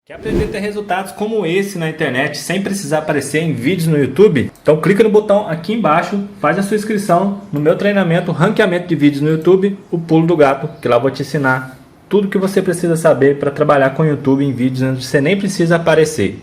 Quer aprender a ter resultados como esse na internet sem precisar aparecer em vídeos no YouTube? Então clica no botão aqui embaixo, faz a sua inscrição no meu treinamento Ranqueamento de Vídeos no YouTube, o Pulo do Gato, que lá eu vou te ensinar tudo que você precisa saber para trabalhar com o YouTube em vídeos onde você nem precisa aparecer.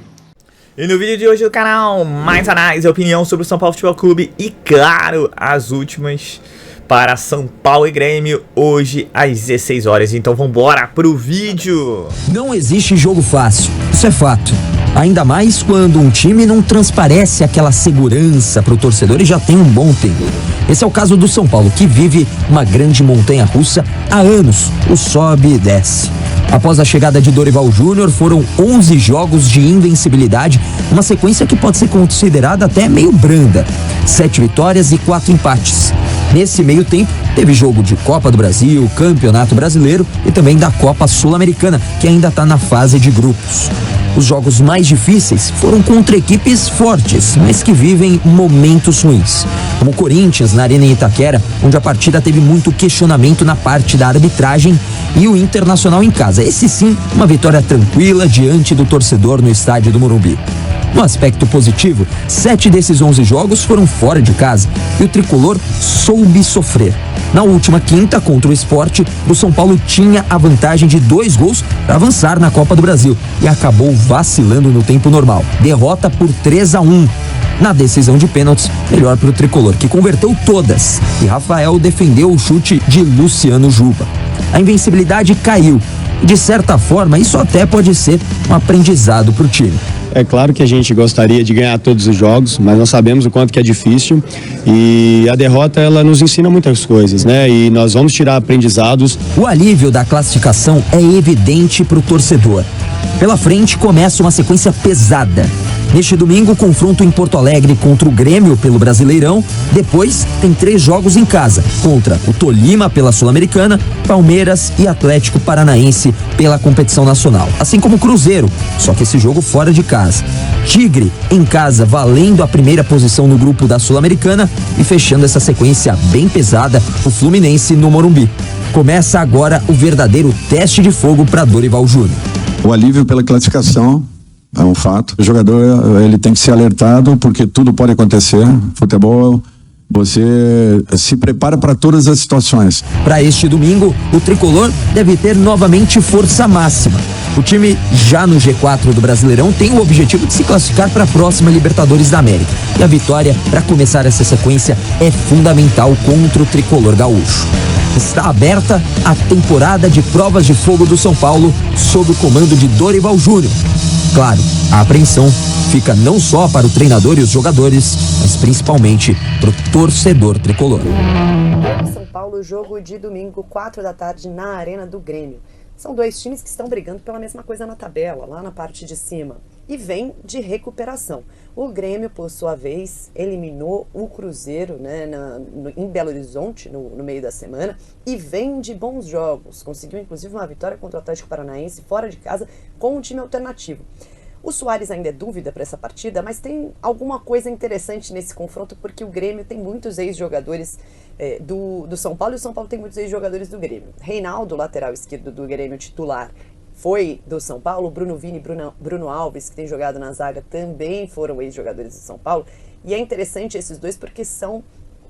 E no vídeo de hoje do canal, mais análise e opinião sobre o São Paulo Futebol Clube e, claro, as últimas para São Paulo e Grêmio, hoje às 16 horas. Então vambora pro vídeo! Não existe jogo fácil, isso é fato. Ainda mais quando um time não transparece aquela segurança pro torcedor e já tem um bom tempo. Esse é o caso do São Paulo, que vive uma grande montanha-russa há anos, o sobe e desce. Após a chegada de Dorival Júnior, foram 11 jogos de invencibilidade, uma sequência que pode ser considerada até meio branda. 7 vitórias e 4 empates. Nesse meio tempo, teve jogo de Copa do Brasil, Campeonato Brasileiro e também da Copa Sul-Americana, que ainda está na fase de grupos. Os jogos mais difíceis foram contra equipes fortes, mas que vivem momentos ruins, como o Corinthians na Arena em Itaquera, onde a partida teve muito questionamento na parte da arbitragem, e o Internacional em casa. Esse sim, uma vitória tranquila diante do torcedor no estádio do Morumbi. No aspecto positivo, 7 desses 11 jogos foram fora de casa e o tricolor soube sofrer. Na última quinta, contra o Sport, o São Paulo tinha a vantagem de 2 gols para avançar na Copa do Brasil e acabou vacilando no tempo normal. Derrota por 3-1. Na decisão de pênaltis, melhor para o tricolor, que converteu todas, e Rafael defendeu o chute de Luciano Juba. A invencibilidade caiu e, de certa forma, isso até pode ser um aprendizado para o time. É claro que a gente gostaria de ganhar todos os jogos, mas nós sabemos o quanto que é difícil e a derrota ela nos ensina muitas coisas, né? E nós vamos tirar aprendizados. O alívio da classificação é evidente para o torcedor. Pela frente começa uma sequência pesada. Neste domingo, confronto em Porto Alegre contra o Grêmio pelo Brasileirão. Depois, tem 3 jogos em casa, contra o Tolima pela Sul-Americana, Palmeiras e Atlético Paranaense pela competição nacional. Assim como o Cruzeiro, só que esse jogo fora de casa. Tigre em casa, valendo a primeira posição no grupo da Sul-Americana, e fechando essa sequência bem pesada, o Fluminense no Morumbi. Começa agora o verdadeiro teste de fogo para Dorival Júnior. O alívio pela classificação é um fato. O jogador ele tem que ser alertado porque tudo pode acontecer. Futebol, você se prepara para todas as situações. Para este domingo, o tricolor deve ter novamente força máxima. O time, já no G4 do Brasileirão, tem o objetivo de se classificar para a próxima Libertadores da América. E a vitória, para começar essa sequência, é fundamental contra o tricolor gaúcho. Está aberta a temporada de provas de fogo do São Paulo, sob o comando de Dorival Júnior. Claro, a apreensão fica não só para o treinador e os jogadores, mas principalmente para o torcedor tricolor. São Paulo, jogo de domingo, 4 da tarde, na Arena do Grêmio. São 2 times que estão brigando pela mesma coisa na tabela, lá na parte de cima. E vem de recuperação. O Grêmio, por sua vez, eliminou o Cruzeiro, né, em Belo Horizonte, no meio da semana, e vem de bons jogos. Conseguiu, inclusive, uma vitória contra o Atlético Paranaense, fora de casa, com um time alternativo. O Soares ainda é dúvida para essa partida, mas tem alguma coisa interessante nesse confronto, porque o Grêmio tem muitos ex-jogadores do São Paulo, e o São Paulo tem muitos ex-jogadores do Grêmio. Reinaldo, lateral esquerdo do Grêmio, titular, foi do São Paulo. Bruno Vini e Bruno Alves, que tem jogado na zaga, também foram ex-jogadores do São Paulo. E é interessante esses dois porque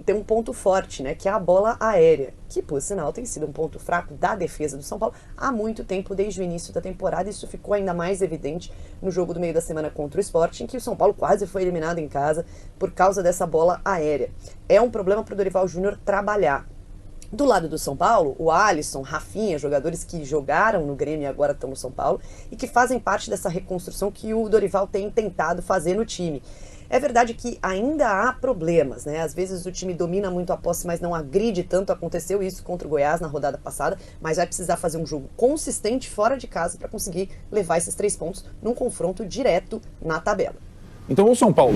tem um ponto forte, né, que é a bola aérea, que, por sinal, tem sido um ponto fraco da defesa do São Paulo há muito tempo, desde o início da temporada. Isso ficou ainda mais evidente no jogo do meio da semana contra o Sport, em que o São Paulo quase foi eliminado em casa por causa dessa bola aérea. É um problema para o Dorival Júnior trabalhar. Do lado do São Paulo, o Alisson, Rafinha, jogadores que jogaram no Grêmio e agora estão no São Paulo e que fazem parte dessa reconstrução que o Dorival tem tentado fazer no time. É verdade que ainda há problemas, né? Às vezes o time domina muito a posse, mas não agride tanto. Aconteceu isso contra o Goiás na rodada passada, mas vai precisar fazer um jogo consistente fora de casa para conseguir levar esses 3 pontos num confronto direto na tabela. Então o São Paulo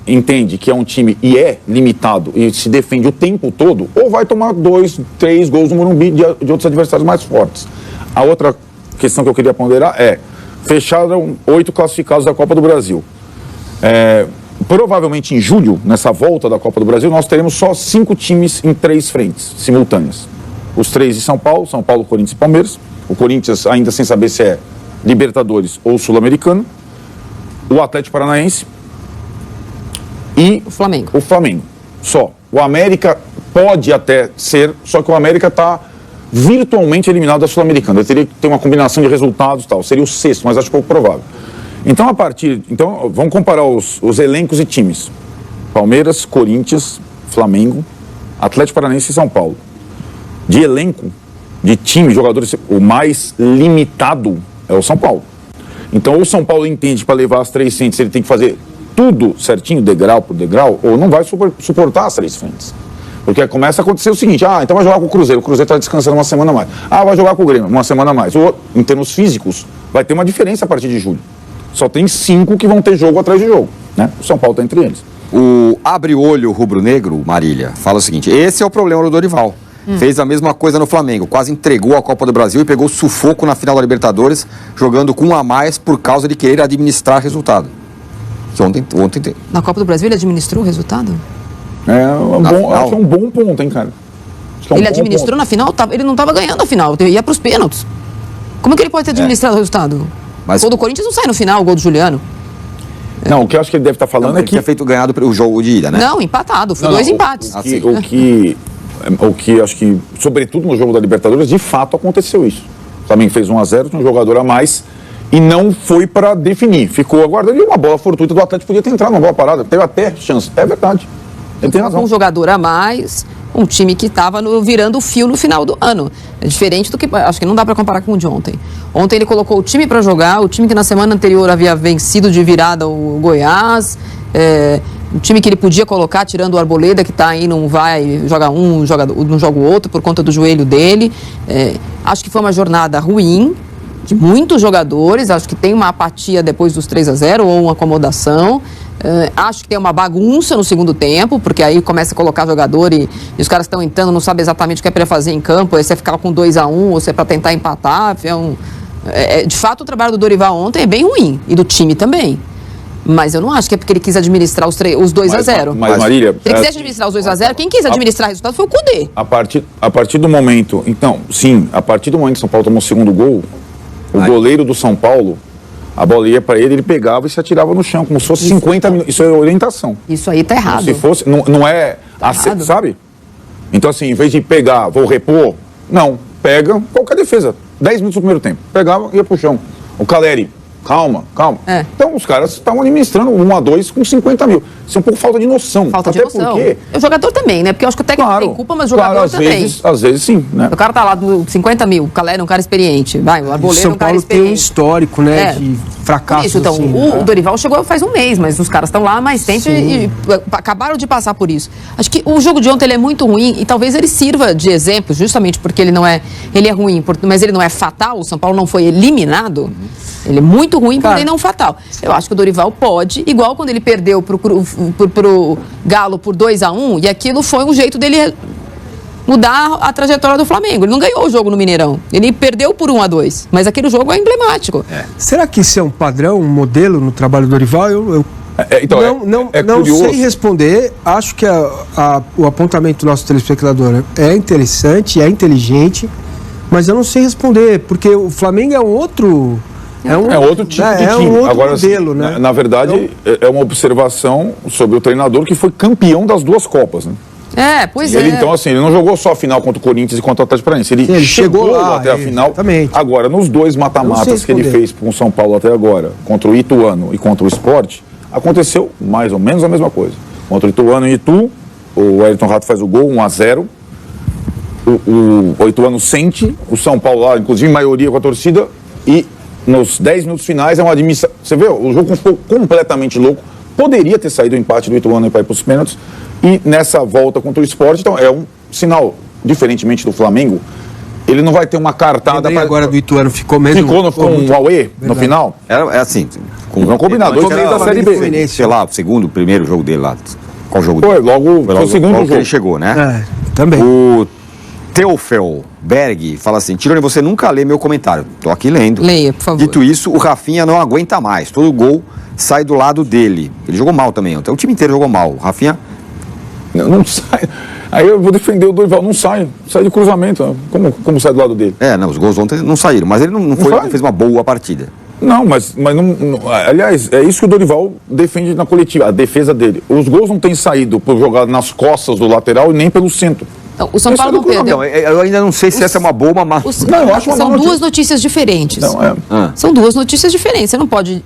entende que é um time e é limitado e se defende o tempo todo, ou vai tomar 2, 3 gols no Morumbi de outros adversários mais fortes. A outra questão que eu queria ponderar é: fecharam 8 classificados da Copa do Brasil. Provavelmente em julho, nessa volta da Copa do Brasil, nós teremos só 5 times em 3 frentes simultâneas. Os 3 de São Paulo, Corinthians e Palmeiras. O Corinthians ainda sem saber se é Libertadores ou Sul-Americano, o Atlético Paranaense e O Flamengo. o Flamengo. Só. O América pode até ser, só que o América está virtualmente eliminado da Sul-Americana. Ele teria que ter uma combinação de resultados e tal. Seria o sexto, mas acho pouco provável. Então, vamos comparar os elencos e times. Palmeiras, Corinthians, Flamengo, Atlético Paranaense e São Paulo. De elenco, de time, jogadores, o mais limitado é o São Paulo. Então, ou o São Paulo entende para levar as 3 frentes, ele tem que fazer tudo certinho, degrau por degrau, ou não vai suportar as 3 frentes. Porque começa a acontecer o seguinte, então vai jogar com o Cruzeiro está descansando uma semana a mais. Vai jogar com o Grêmio, uma semana a mais. Ou, em termos físicos, vai ter uma diferença a partir de julho. Só tem 5 que vão ter jogo atrás de jogo, né? O São Paulo está entre eles. O abre-olho rubro-negro, Marília, fala o seguinte, esse é o problema do Dorival. Fez a mesma coisa no Flamengo, quase entregou a Copa do Brasil e pegou sufoco na final da Libertadores, jogando com 1 a mais por causa de querer administrar resultado. Que ontem Na Copa do Brasil ele administrou o resultado? Acho que é um bom ponto, hein, cara? Ele administrou na final? Ele não estava ganhando a final, ia para os pênaltis. Como que ele pode ter administrado o resultado? O gol do Corinthians não sai no final, o gol do Juliano. Não, o que eu acho que ele deve estar falando é que... tinha feito ganhado o jogo de ida, né? Não, empatado, foi 2 empates. O que acho que, sobretudo no jogo da Libertadores, de fato aconteceu isso. O Flamengo fez 1-0, tinha um jogador a mais e não foi para definir. Ficou aguardando e uma bola fortuita do Atlético podia ter entrado numa bola parada. Teve até chance. É verdade. Ele tem razão. Um jogador a mais, um time que estava virando o fio no final do ano. É diferente do que... Acho que não dá para comparar com o de ontem. Ontem ele colocou o time para jogar, o time que na semana anterior havia vencido de virada o Goiás... um time que ele podia colocar, tirando o Arboleda, que está aí, não vai, joga um, não joga o outro por conta do joelho dele. Acho que foi uma jornada ruim, de muitos jogadores, acho que tem uma apatia depois dos 3-0 ou uma acomodação. Acho que tem uma bagunça no segundo tempo, porque aí começa a colocar jogador e os caras estão entrando, não sabem exatamente o que é para fazer em campo, se é ficar com 2-1 ou se é para tentar empatar. De fato, o trabalho do Dorival ontem é bem ruim, e do time também. Mas eu não acho que é porque ele quis administrar os 2-0. Mas, Marília... Se ele quisesse administrar os 2-0, quem quis administrar o resultado foi o Cudê. A partir do momento... Então, sim, a partir do momento que o São Paulo tomou o segundo gol, o goleiro do São Paulo, a bola ia para ele pegava e se atirava no chão, como se fosse 50 minutos. Isso é orientação. Isso aí tá errado. Se fosse... Não é... sabe? Então, assim, em vez de pegar, vou repor... Não, pega qualquer defesa. 10 minutos do primeiro tempo. Pegava e ia pro chão. O Caleri... Calma. Então os caras estavam administrando 1-2 com 50 mil. Isso é um pouco falta de noção. Porque... O jogador também, né? Porque eu acho que o técnico tem culpa, mas o jogador também. Às vezes sim, né? O cara tá lá do 50 mil, o Caleri é um cara experiente. O Arboleda é um cara experiente. São Paulo tem um histórico, né? De fracasso. Isso, então, o Dorival chegou faz um mês, mas os caras estão lá há mais tempo e acabaram de passar por isso. Acho que o jogo de ontem ele é muito ruim e talvez ele sirva de exemplo, justamente porque ele é ruim, mas ele não é fatal. O São Paulo não foi eliminado. Ele é muito ruim, porém não fatal. Eu acho que o Dorival pode, igual quando ele perdeu pro Galo por 2-1, e aquilo foi um jeito dele mudar a trajetória do Flamengo. Ele não ganhou o jogo no Mineirão. Ele perdeu por 1-2, mas aquele jogo é emblemático. Será que isso é um padrão, um modelo no trabalho do Dorival? Não sei responder. Acho que o apontamento do nosso telespectador é interessante, é inteligente, mas eu não sei responder, porque o Flamengo é um outro... É outro tipo de time. Um outro agora, modelo, assim, né? Na verdade, é uma observação sobre o treinador que foi campeão das 2 Copas, né? Pois ele, então, assim, ele não jogou só a final contra o Corinthians e contra o Atlético Paranaense. Ele chegou lá até a final. Exatamente. Agora, nos 2 mata-matas que ele fez com o São Paulo até agora, contra o Ituano e contra o Sport, aconteceu mais ou menos a mesma coisa. Contra o Ituano e Itu, o Ayrton Rato faz o gol, 1-0. O Ituano sente, o São Paulo lá, inclusive em maioria com a torcida, e nos 10 minutos finais é uma administração. Você vê, o jogo ficou completamente louco. Poderia ter saído o empate do Ituano para ir para os pênaltis. E nessa volta contra o Sport, então é um sinal, diferentemente do Flamengo, ele não vai ter uma cartada. Agora do Ituano ficou mesmo. Ficou um Aue no final? É assim. Não combinado. Dois meses da Série B. Sei lá, o primeiro jogo dele lá. Qual jogo dele? Foi logo o segundo jogo que ele chegou, né? Também. O Teufel Fala assim, Tirone, você nunca lê meu comentário. Tô aqui lendo. Leia, por favor. Dito isso, o Rafinha não aguenta mais. Todo gol sai do lado dele. Ele jogou mal também. Então, o time inteiro jogou mal. O Rafinha... Não sai... Aí eu vou defender o Dorival, não sai de cruzamento, como sai do lado dele? Não, os gols ontem não saíram, mas ele não fez uma boa partida. Não, mas não, aliás, é isso que o Dorival defende na coletiva, a defesa dele. Os gols não têm saído por jogar nas costas do lateral e nem pelo centro. Então, o São Paulo não perdeu. Eu ainda não sei se essa é uma boa ou uma má. Eu acho são duas notícias diferentes. São duas notícias diferentes. Você não pode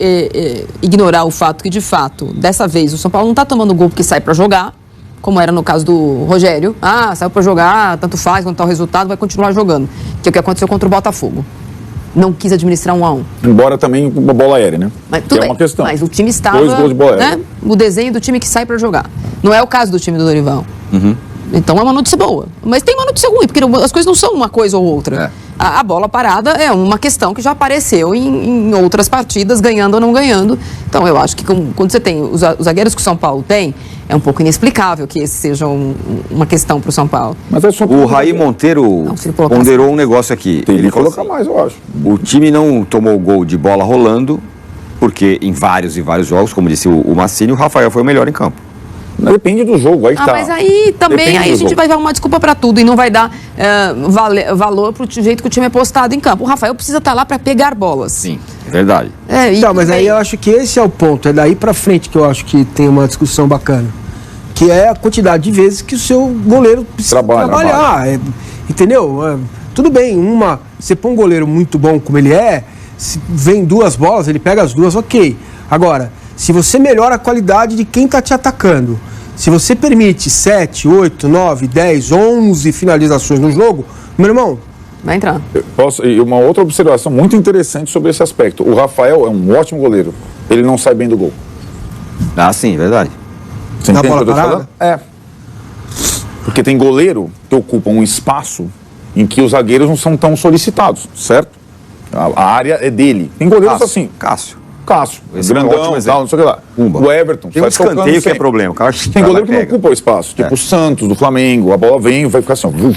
ignorar o fato que, de fato, dessa vez, o São Paulo não está tomando gol porque sai para jogar, como era no caso do Rogério. Saiu para jogar, tanto faz, quanto está o resultado, vai continuar jogando. Que é o que aconteceu contra o Botafogo. Não quis administrar 1-1. Embora também uma bola aérea, né? Mas tudo bem, é uma questão. Mas o time estava, 2 gols de bola aérea. No desenho do time que sai para jogar. Não é o caso do time do Dorival. Então é uma notícia boa. Mas tem uma notícia ruim, porque as coisas não são uma coisa ou outra. A bola parada é uma questão que já apareceu em outras partidas, ganhando ou não ganhando. Então eu acho que quando você tem os zagueiros que o São Paulo tem, é um pouco inexplicável que esse seja uma questão para o São Paulo. Mas é só o Raí Monteiro ponderou um negócio aqui. Ele coloca mais, eu acho. O time não tomou gol de bola rolando, porque em vários jogos, como disse o Massini, o Rafael foi o melhor em campo. Depende do jogo, aí tá. Mas aí também a gente vai dar uma desculpa para tudo e não vai dar valor pro jeito que o time é postado em campo. O Rafael precisa estar lá para pegar bolas. Sim, é verdade. Mas aí eu acho que esse é o ponto. É daí para frente que eu acho que tem uma discussão bacana. Que é a quantidade de vezes que o seu goleiro precisa trabalhar. Entendeu? Tudo bem, você põe um goleiro muito bom como ele se vem 2 bolas, ele pega as 2, ok. Agora, se você melhora a qualidade de quem está te atacando, se você permite 7, 8, 9, 10, 11 finalizações no jogo, meu irmão... Vai entrar. E uma outra observação muito interessante sobre esse aspecto. O Rafael é um ótimo goleiro. Ele não sai bem do gol. Sim, é verdade. Você entende o que eu tô falando? Porque tem goleiro que ocupa um espaço em que os zagueiros não são tão solicitados, certo? A área é dele. Tem goleiros assim. Cássio, grandão, tal, não sei o que lá. O Everton. Tem um escanteio que é problema. Tem goleiro que não ocupa o espaço. Tipo o Santos, do Flamengo. A bola vem e vai ficar assim,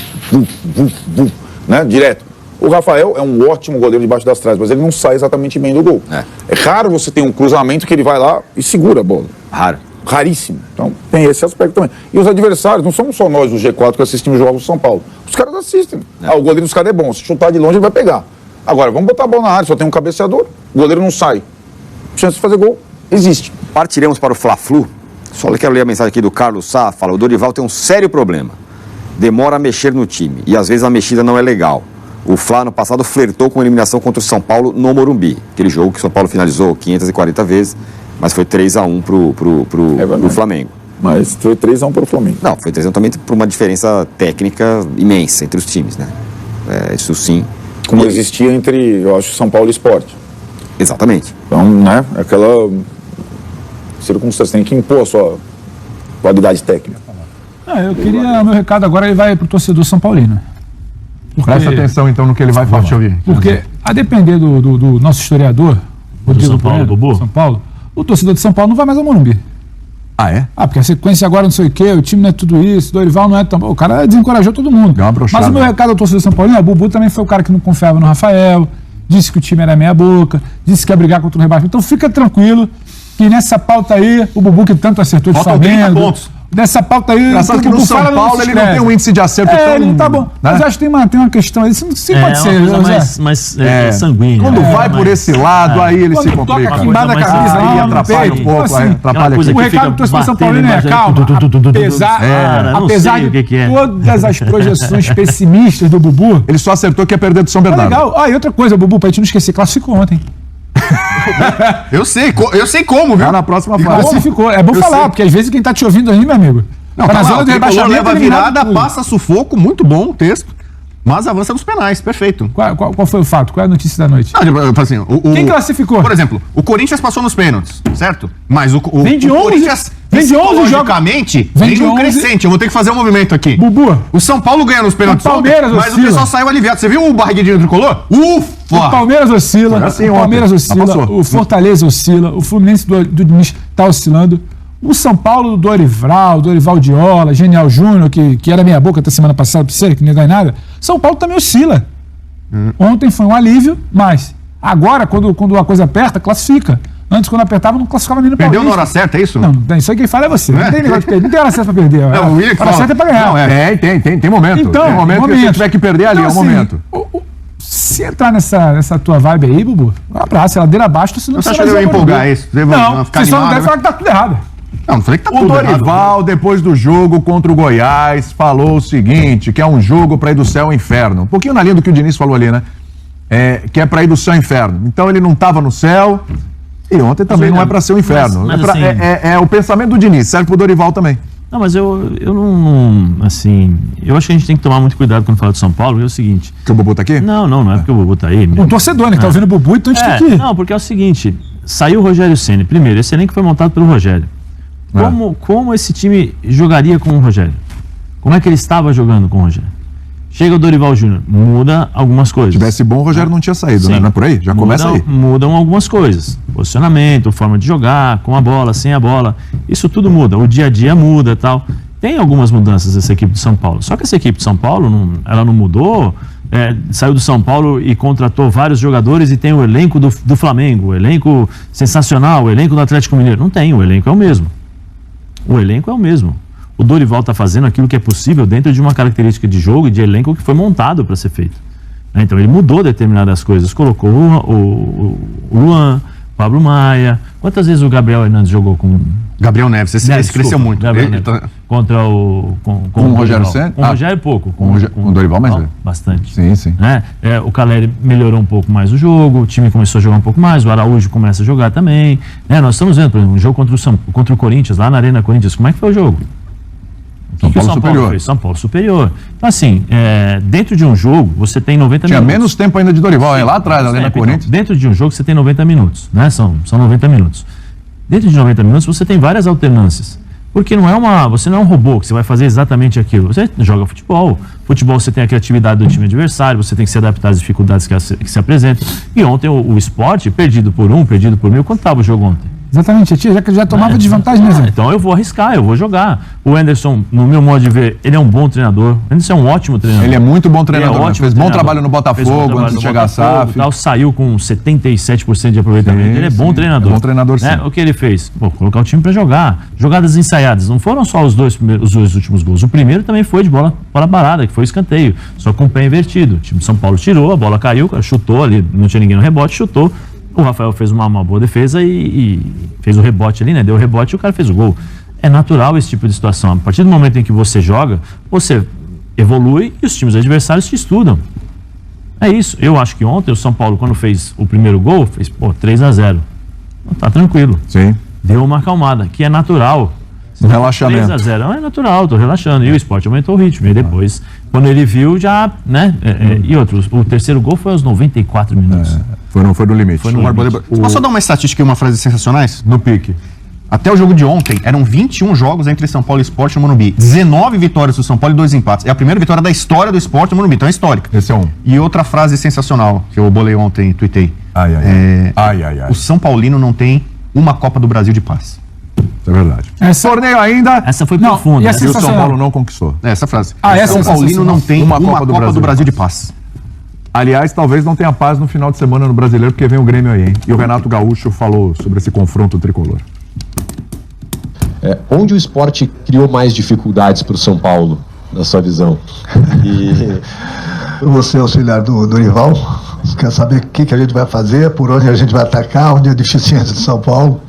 né? Direto. O Rafael é um ótimo goleiro debaixo das trás, mas ele não sai exatamente bem do gol. É raro você ter um cruzamento que ele vai lá e segura a bola. Raríssimo. Então tem esse aspecto também. E os adversários, não somos só nós do G4 que assistimos jogos do São Paulo. Os caras assistem. O goleiro dos caras é bom. Se chutar de longe, ele vai pegar. Agora, vamos botar a bola na área, só tem um cabeceador. O goleiro não sai. Chance de fazer gol existe. Partiremos para o Fla-Flu. Só quero ler a mensagem aqui do Carlos Sá. Fala, o Dorival tem um sério problema. Demora a mexer no time. E às vezes a mexida não é legal. O Fla, no passado, flertou com a eliminação contra o São Paulo no Morumbi. Aquele jogo que o São Paulo finalizou 540 vezes, mas foi 3-1 pro Flamengo. Mas foi 3-1 pro Flamengo. Não, foi 3-1 também por uma diferença técnica imensa entre os times, né? Isso sim. Como existia entre, eu acho, São Paulo e Sport. Exatamente. Então, né, aquela circunstância, tem que impor a sua qualidade técnica. Eu queria, meu recado agora ele vai pro torcedor São Paulino. Presta atenção então no que ele vai falar, deixa eu ouvir. Porque, a depender do nosso historiador, Rodrigo São Paulo, Bubu? São Paulo, o torcedor de São Paulo não vai mais ao Morumbi. Porque a sequência agora não sei o quê, o time não é tudo isso, Dorival não é tão... O cara desencorajou todo mundo. Mas o meu recado ao torcedor São Paulino, o Bubu também foi o cara que não confiava no Rafael, disse que o time era meia boca, disse que ia brigar contra o rebaixamento. Então fica tranquilo que nessa pauta aí, o Bubu que tanto acertou de Flamengo... Dessa pauta aí... Engraçado que no São Paulo ele não tem um índice de acerto tão... ele não tá bom. Né? Mas acho que tem uma questão aí. Isso pode ser... mais sanguínea. Quando vai por esse lado, aí ele se complica. Quando toca aqui embaixo da camisa, aí atrapalha um pouco. Atrapalha aqui. O recado do torcedor São Paulino é calma. Apesar de todas as projeções pessimistas do Bubu... Ele só acertou que ia perder do São Bernardo. Legal. E outra coisa, Bubu, pra gente não esquecer, classificou ontem. Eu sei como, viu? Na próxima fase. Classificou. É bom falar, porque às vezes quem tá te ouvindo aí, meu amigo. Não, tá lá, o Tricolor leva virada, passa sufoco, muito bom o texto, mas avança nos penais, perfeito. Qual foi o fato? Qual é a notícia da noite? Assim, quem classificou? Por exemplo, o Corinthians passou nos pênaltis, certo? Mas o Corinthians, psicologicamente, vem de um crescente. Eu vou ter que fazer um movimento aqui. Bubu. O São Paulo ganha nos pênaltis, mas o pessoal saiu aliviado. Você viu o barriguinho do Tricolor? Ufa! O Palmeiras oscila, o Fortaleza oscila, o Fluminense do Diniz está oscilando. O São Paulo do Dorival Diola, Genial Júnior, que era meia boca até semana passada, que não dá em nada. São Paulo também oscila. Ontem foi um alívio, mas agora, quando a coisa aperta, classifica. Antes, quando apertava, não classificava nem no Perdeu Paulista. na hora certa, é isso? Não, tem. Isso aí quem fala é você. Não tem negócio de perder. Não tem hora certa pra perder. Não, o hora certa é pra ganhar. Não, tem momento. Então, tem momento que você tiver que perder ali, então, é o momento. Se entrar nessa tua vibe aí, Bubu, um abraço, ladeira abaixo, você não Você acha que eu ia empolgar isso? Não, você só não deve falar que tá tudo errado. Não falei que tá tudo errado. errado. O Dorival, depois do jogo contra o Goiás, falou o seguinte, que é um jogo pra ir do céu ao inferno. Um pouquinho na linha do que o Diniz falou ali, né? Que é pra ir do céu ao inferno. Então ele não tava no céu e ontem também não é pra ser o inferno. Mas é o pensamento do Diniz, serve pro Dorival também. Não, mas eu não, assim, eu acho que a gente tem que tomar muito cuidado quando fala de São Paulo, é o seguinte... Que o Bubu tá aqui? Não é porque o Bubu tá aí. Um torcedor, né, que tá ouvindo o Bubu, então a gente tem que ir. Não, porque é o seguinte, saiu o Rogério Ceni, primeiro, esse elenco foi montado pelo Rogério. Como esse time jogaria com o Rogério? Como é que ele estava jogando com o Rogério? Chega o Dorival Júnior, muda algumas coisas. Se tivesse bom, o Rogério não tinha saído, né? Não é por aí? Já começa aí. Mudam algumas coisas. Posicionamento, forma de jogar, com a bola, sem a bola. Isso tudo muda. O dia a dia muda e tal. Tem algumas mudanças dessa equipe de São Paulo. Só que essa equipe de São Paulo, ela não mudou. Saiu do São Paulo e contratou vários jogadores e tem o elenco do Flamengo, o elenco sensacional, o elenco do Atlético Mineiro. Não tem, o elenco é o mesmo. O elenco é o mesmo. O Dorival está fazendo aquilo que é possível dentro de uma característica de jogo e de elenco que foi montado para ser feito. Então ele mudou determinadas coisas, colocou o Luan, Pablo Maia. Quantas vezes o Gabriel Hernandes jogou com... Gabriel Neves, esse cresceu muito. Contra o... Com o Rogério Ceni? Com o Rogério pouco. Com o Dorival mais velho. Bastante. Sim. O Caleri melhorou um pouco mais o jogo, o time começou a jogar um pouco mais, o Araújo começa a jogar também. Nós estamos vendo, por exemplo, um jogo contra o Corinthians, lá na Arena Corinthians. Como é que foi o jogo? São Paulo superior. Fez? São Paulo superior. Então, assim, dentro de um jogo, você tem 90 minutos. Tinha menos tempo ainda de Dorival, lá atrás, ali na Corinthians. Então, dentro de um jogo, você tem 90 minutos, né? São 90 minutos. Dentro de 90 minutos, você tem várias alternâncias. Porque você não é um robô que você vai fazer exatamente aquilo. Você joga futebol. Futebol, você tem a criatividade do time adversário, você tem que se adaptar às dificuldades que se apresentam. E ontem o esporte, perdido por 1, perdido por 1000, quanto estava o jogo ontem? Exatamente, já que já tomava desvantagem, né, Zé? Então eu vou arriscar, eu vou jogar. O Anderson, no meu modo de ver, ele é um bom treinador. O Anderson é um ótimo treinador. Ele é muito bom treinador. Fez bom trabalho no Botafogo antes de chegar a SAF. Saiu com 77% de aproveitamento. Ele é bom treinador. É bom treinador, sim. O que ele fez? Colocar o time para jogar. Jogadas ensaiadas. Não foram só os dois últimos gols. O primeiro também foi de bola parada, que foi escanteio. Só com o pé invertido. O time de São Paulo tirou, a bola caiu, o cara chutou ali, não tinha ninguém no rebote, chutou. O Rafael fez uma boa defesa e fez o rebote ali, né? Deu o rebote e o cara fez o gol. É natural esse tipo de situação. A partir do momento em que você joga, você evolui e os times adversários te estudam. É isso. Eu acho que ontem o São Paulo, quando fez o primeiro gol, fez 3-0. Tá tranquilo. Sim. Deu uma acalmada, que é natural. Relaxamento. 3-0 é natural, tô relaxando. E o Sport aumentou o ritmo. E depois, quando ele viu, já, né? E outros. O terceiro gol foi aos 94 minutos. Foi no limite. Posso só dar uma estatística e uma frase sensacionais? No pique. Até o jogo de ontem, eram 21 jogos entre São Paulo e Sport no Morumbi. 19 vitórias do São Paulo e 2 empates. É a primeira vitória da história do Sport no Morumbi, então é histórica. Esse é um. E outra frase sensacional, que eu bolei ontem e tuitei. O São Paulino não tem uma Copa do Brasil de paz. Isso é verdade. Torneio ainda. Essa foi profunda. E o São Paulo não conquistou. Essa frase. São Paulino não tem uma Copa do Brasil de paz. Aliás, talvez não tenha paz no final de semana no Brasileiro, porque vem o Grêmio aí, hein? E o Renato Gaúcho falou sobre esse confronto tricolor. Onde o esporte criou mais dificuldades para o São Paulo, na sua visão? Você é auxiliar do Dorival, quer saber o que a gente vai fazer, por onde a gente vai atacar, onde é a deficiência de São Paulo.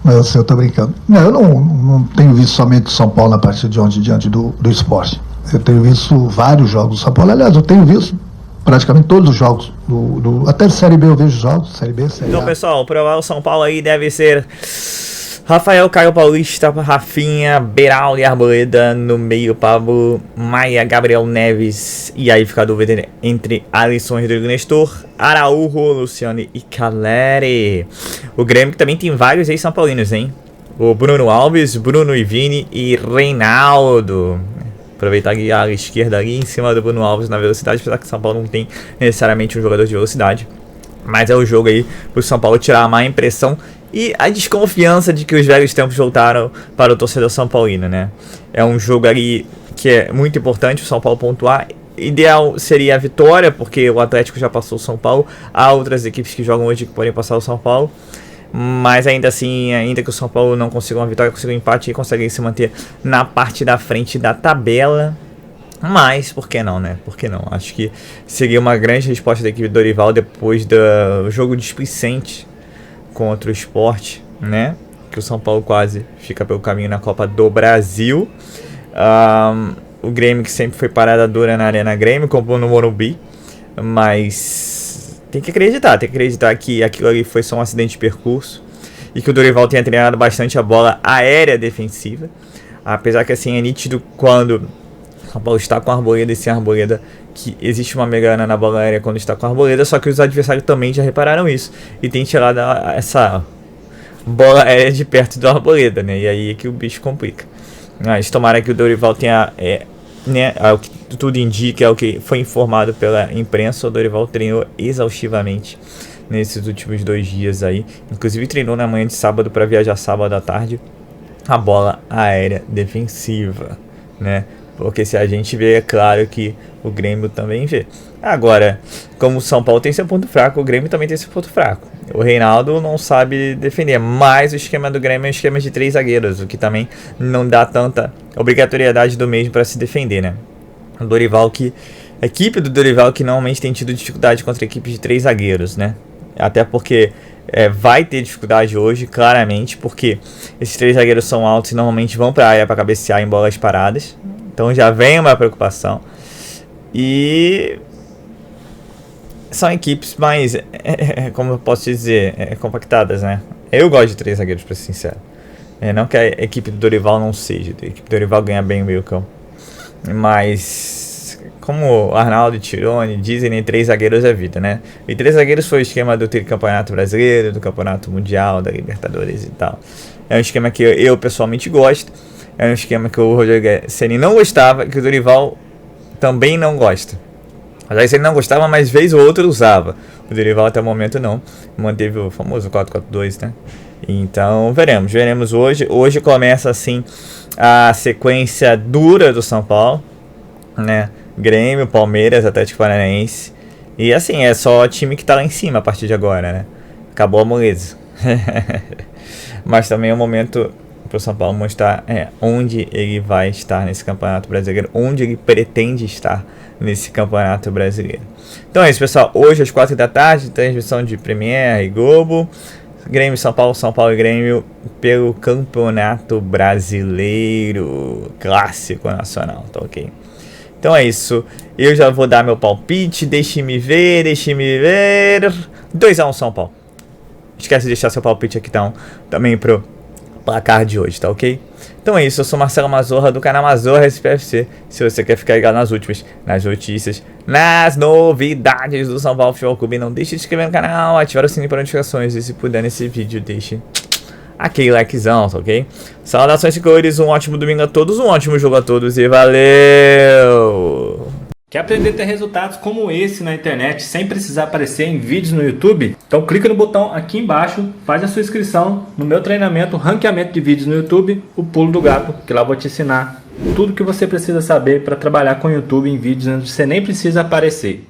Mas eu estou brincando. Não, eu não tenho visto somente o São Paulo na partida de ontem diante do esporte. Eu tenho visto vários jogos do São Paulo. Aliás, eu tenho visto praticamente todos os jogos. Até de Série B eu vejo jogos, Série B, Série A. Então, pessoal, o provável São Paulo aí deve ser Rafael, Caio Paulista, Rafinha, Beraldo e Arboleda no meio, Pablo, Maia, Gabriel Neves, e aí fica a dúvida entre Alisson e Rodrigo Nestor, Araújo, Luciano e Caleri. O Grêmio que também tem vários ex-São Paulinos, hein? O Bruno Alves, Bruno Ivini e Reinaldo. Aproveitar aqui a esquerda ali em cima do Bruno Alves na velocidade, apesar que o São Paulo não tem necessariamente um jogador de velocidade. Mas é o jogo aí pro São Paulo tirar a má impressão e a desconfiança de que os velhos tempos voltaram para o torcedor São Paulino, né? É um jogo ali que é muito importante o São Paulo pontuar. Ideal seria a vitória, porque o Atlético já passou o São Paulo. Há outras equipes que jogam hoje que podem passar o São Paulo. Mas ainda assim, ainda que o São Paulo não consiga uma vitória, consiga um empate e consegue se manter na parte da frente da tabela. Mas, por que não, né? Por que não? Acho que seria uma grande resposta da equipe do Dorival depois do jogo displicente contra o Sport, né? Que o São Paulo quase fica pelo caminho na Copa do Brasil. O Grêmio, que sempre foi parada dura na Arena Grêmio, comprou no Morumbi. Mas tem que acreditar que aquilo ali foi só um acidente de percurso. E que o Dorival tenha treinado bastante a bola aérea defensiva. Apesar que assim é nítido quando o São Paulo está com a Arboleda e sem a Arboleda, que existe uma melhora na bola aérea quando está com a Arboleda, só que os adversários também já repararam isso. E tem tirado essa bola aérea de perto do Arboleda, né? E aí é que o bicho complica. Mas tomara que o Dorival tenha, né, o que tudo indica, é o que foi informado pela imprensa, o Dorival treinou exaustivamente nesses últimos 2 dias aí. Inclusive treinou na manhã de sábado para viajar sábado à tarde a bola aérea defensiva, né? Porque se a gente vê, é claro que o Grêmio também vê. Agora, como o São Paulo tem seu ponto fraco, o Grêmio também tem seu ponto fraco. O Reinaldo não sabe defender, mas o esquema do Grêmio é um esquema de 3 zagueiros, o que também não dá tanta obrigatoriedade do mesmo para se defender, né? O Dorival a equipe do Dorival que normalmente tem tido dificuldade contra a equipe de 3 zagueiros, né? Até porque vai ter dificuldade hoje, claramente, porque esses 3 zagueiros são altos e normalmente vão para a área para cabecear em bolas paradas. Então já vem uma preocupação. E são equipes mais, como eu posso dizer, compactadas, né? Eu gosto de 3 zagueiros, pra ser sincero. Não que a equipe do Dorival não seja. A equipe do Dorival ganha bem o meio campo. Mas, como o Arnaldo e Tirone dizem, 3 zagueiros é vida, né? E 3 zagueiros foi o esquema do Campeonato Brasileiro, do Campeonato Mundial, da Libertadores e tal. É um esquema que eu pessoalmente gosto. É um esquema que o Rogério Ceni não gostava, que o Dorival também não gosta. Mas ele não gostava, mas vez ou outra usava. O Dorival até o momento não. Manteve o famoso 4-4-2, né? Então veremos hoje. Hoje começa assim a sequência dura do São Paulo, né? Grêmio, Palmeiras, Atlético Paranaense. E assim, é só o time que tá lá em cima a partir de agora, né? Acabou a moleza. Mas também é um momento para o São Paulo mostrar onde ele vai estar nesse Campeonato Brasileiro, onde ele pretende estar nesse Campeonato Brasileiro. Então é isso, pessoal. Hoje às 4 da tarde, transmissão de Premier e Globo. Grêmio, São Paulo e Grêmio pelo Campeonato Brasileiro, clássico nacional, tá ok? Então é isso. Eu já vou dar meu palpite. Deixe-me ver. 2-1 São Paulo. Esquece de deixar seu palpite aqui também pro placar de hoje, tá ok? Então é isso, eu sou Marcelo Mazorra do canal Mazorra SPFC. Se você quer ficar ligado nas últimas, nas notícias, nas novidades do São Paulo Futebol Clube, não deixe de se inscrever no canal, ativar o sininho para notificações e se puder nesse vídeo, deixe aquele likezão, tá ok? Saudações e cores, um ótimo domingo a todos, um ótimo jogo a todos e valeu! Quer aprender a ter resultados como esse na internet sem precisar aparecer em vídeos no YouTube? Então clica no botão aqui embaixo, faz a sua inscrição no meu treinamento Ranqueamento de Vídeos no YouTube, o Pulo do Gato, que lá eu vou te ensinar tudo que você precisa saber para trabalhar com o YouTube em vídeos onde você nem precisa aparecer.